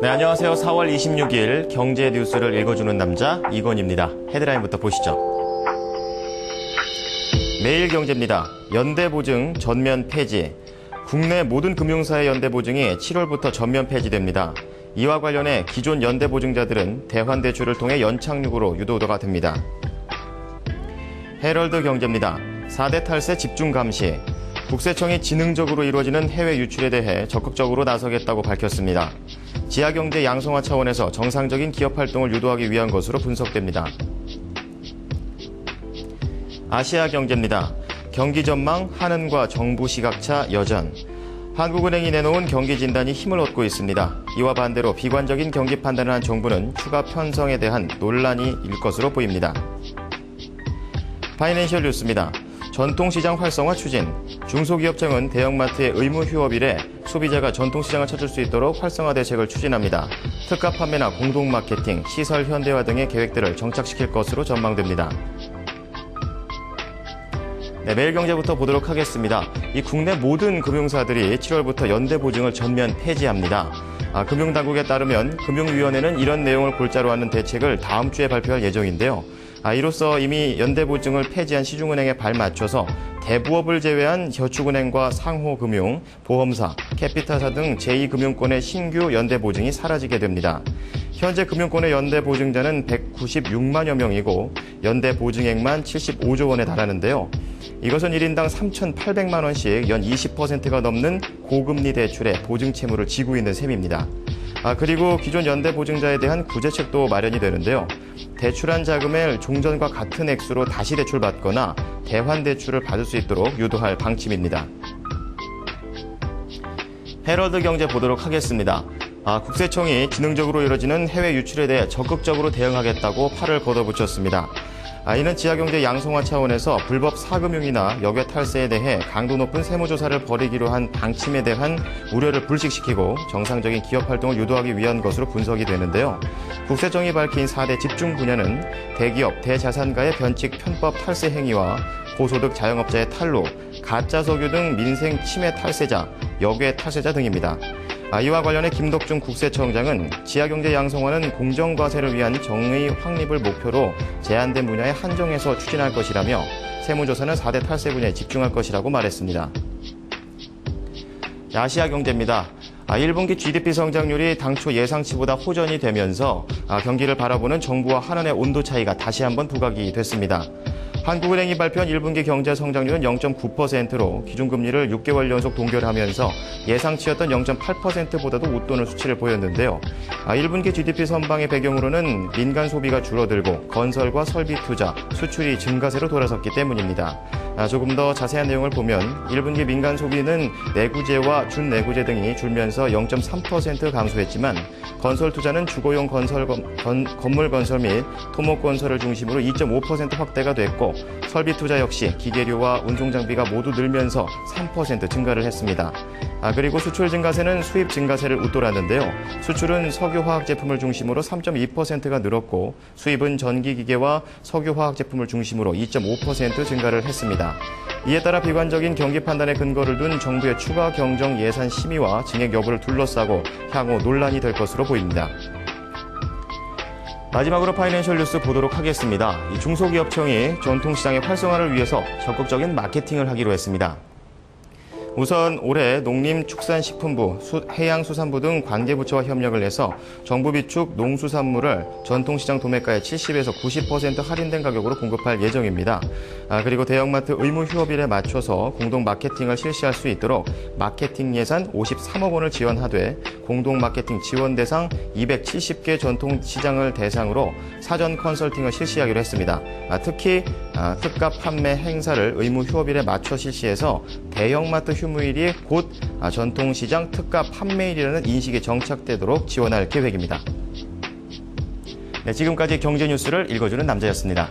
네, 안녕하세요. 4월 26일 경제 뉴스를 읽어주는 남자 이건입니다. 헤드라인부터 보시죠. 매일경제입니다. 연대보증 전면 폐지. 국내 모든 금융사의 연대보증이 7월부터 전면 폐지됩니다. 이와 관련해 기존 연대보증자들은 대환대출을 통해 연착륙으로 유도가 됩니다. 헤럴드 경제입니다. 4대 탈세 집중 감시. 국세청이 지능적으로 이루어지는 해외 유출에 대해 적극적으로 나서겠다고 밝혔습니다. 지하경제 양성화 차원에서 정상적인 기업 활동을 유도하기 위한 것으로 분석됩니다. 아시아 경제입니다. 경기 전망, 한은과 정부 시각차 여전. 한국은행이 내놓은 경기 진단이 힘을 얻고 있습니다. 이와 반대로 비관적인 경기 판단을 한 정부는 추가 편성에 대한 논란이 일 것으로 보입니다. 파이낸셜 뉴스입니다. 전통시장 활성화 추진. 중소기업청은 대형마트의 의무 휴업 이래 소비자가 전통시장을 찾을 수 있도록 활성화 대책을 추진합니다. 특가 판매나 공동마케팅, 시설 현대화 등의 계획들을 정착시킬 것으로 전망됩니다. 네, 매일경제부터 보도록 하겠습니다. 이 국내 모든 금융사들이 7월부터 연대보증을 전면 폐지합니다. 금융당국에 따르면 금융위원회는 이런 내용을 골자로 하는 대책을 다음 주에 발표할 예정인데요. 이로써 이미 연대보증을 폐지한 시중은행에 발맞춰서 대부업을 제외한 저축은행과 상호금융, 보험사, 캐피탈사 등 제2금융권의 신규 연대보증이 사라지게 됩니다. 현재 금융권의 연대보증자는 196만여 명이고 연대보증액만 75조 원에 달하는데요. 이것은 1인당 3,800만 원씩 연 20%가 넘는 고금리 대출에 보증 채무를 지고 있는 셈입니다. 그리고 기존 연대보증자에 대한 구제책도 마련이 되는데요. 대출한 자금을 종전과 같은 액수로 다시 대출받거나 대환대출을 받을 수 있도록 유도할 방침입니다. 헤럴드 경제 보도록 하겠습니다. 국세청이 지능적으로 이뤄지는 해외 유출에 대해 적극적으로 대응하겠다고 팔을 걷어붙였습니다. 이는 지하경제 양성화 차원에서 불법 사금융이나 역외 탈세에 대해 강도 높은 세무조사를 벌이기로 한 방침에 대한 우려를 불식시키고 정상적인 기업 활동을 유도하기 위한 것으로 분석이 되는데요. 국세청이 밝힌 4대 집중 분야는 대기업, 대자산가의 변칙 편법 탈세 행위와 고소득 자영업자의 탈루, 가짜 석유 등 민생 침해 탈세자, 역외 탈세자 등입니다. 이와 관련해 김덕중 국세청장은 지하경제 양성화는 공정과세를 위한 정의 확립을 목표로 제한된 분야에 한정해서 추진할 것이라며 세무조사는 4대 탈세 분야에 집중할 것이라고 말했습니다. 아시아 경제입니다. 1분기 GDP 성장률이 당초 예상치보다 호전이 되면서 경기를 바라보는 정부와 한은의 온도 차이가 다시 한번 부각이 됐습니다. 한국은행이 발표한 1분기 경제 성장률은 0.9%로 기준금리를 6개월 연속 동결하면서 예상치였던 0.8%보다도 웃도는 수치를 보였는데요. 1분기 GDP 선방의 배경으로는 민간 소비가 줄어들고 건설과 설비 투자, 수출이 증가세로 돌아섰기 때문입니다. 조금 더 자세한 내용을 보면 1분기 민간 소비는 내구재와 준내구재 등이 줄면서 0.3% 감소했지만 건설 투자는 주거용 건물 건설 및 토목 건설을 중심으로 2.5% 확대가 됐고 설비 투자 역시 기계료와 운송장비가 모두 늘면서 3% 증가를 했습니다. 그리고 수출 증가세는 수입 증가세를 웃돌았는데요. 수출은 석유화학 제품을 중심으로 3.2%가 늘었고 수입은 전기기계와 석유화학 제품을 중심으로 2.5% 증가를 했습니다. 이에 따라 비관적인 경기 판단에 근거를 둔 정부의 추가 경정 예산 심의와 증액 여부를 둘러싸고 향후 논란이 될 것으로 보입니다. 마지막으로 파이낸셜 뉴스 보도록 하겠습니다. 중소기업청이 전통시장의 활성화를 위해서 적극적인 마케팅을 하기로 했습니다. 우선 올해 농림축산식품부, 해양수산부 등 관계부처와 협력을 해서 정부 비축 농수산물을 전통시장 도매가의 70에서 90% 할인된 가격으로 공급할 예정입니다. 그리고 대형마트 의무 휴업일에 맞춰서 공동 마케팅을 실시할 수 있도록 마케팅 예산 53억 원을 지원하되 공동 마케팅 지원 대상 270개 전통시장을 대상으로 사전 컨설팅을 실시하기로 했습니다. 특히 특가 판매 행사를 의무 휴업일에 맞춰 실시해서 대형마트 휴무일이 곧 전통시장 특가 판매일이라는 인식이 정착되도록 지원할 계획입니다. 네, 지금까지 경제 뉴스를 읽어주는 남자였습니다.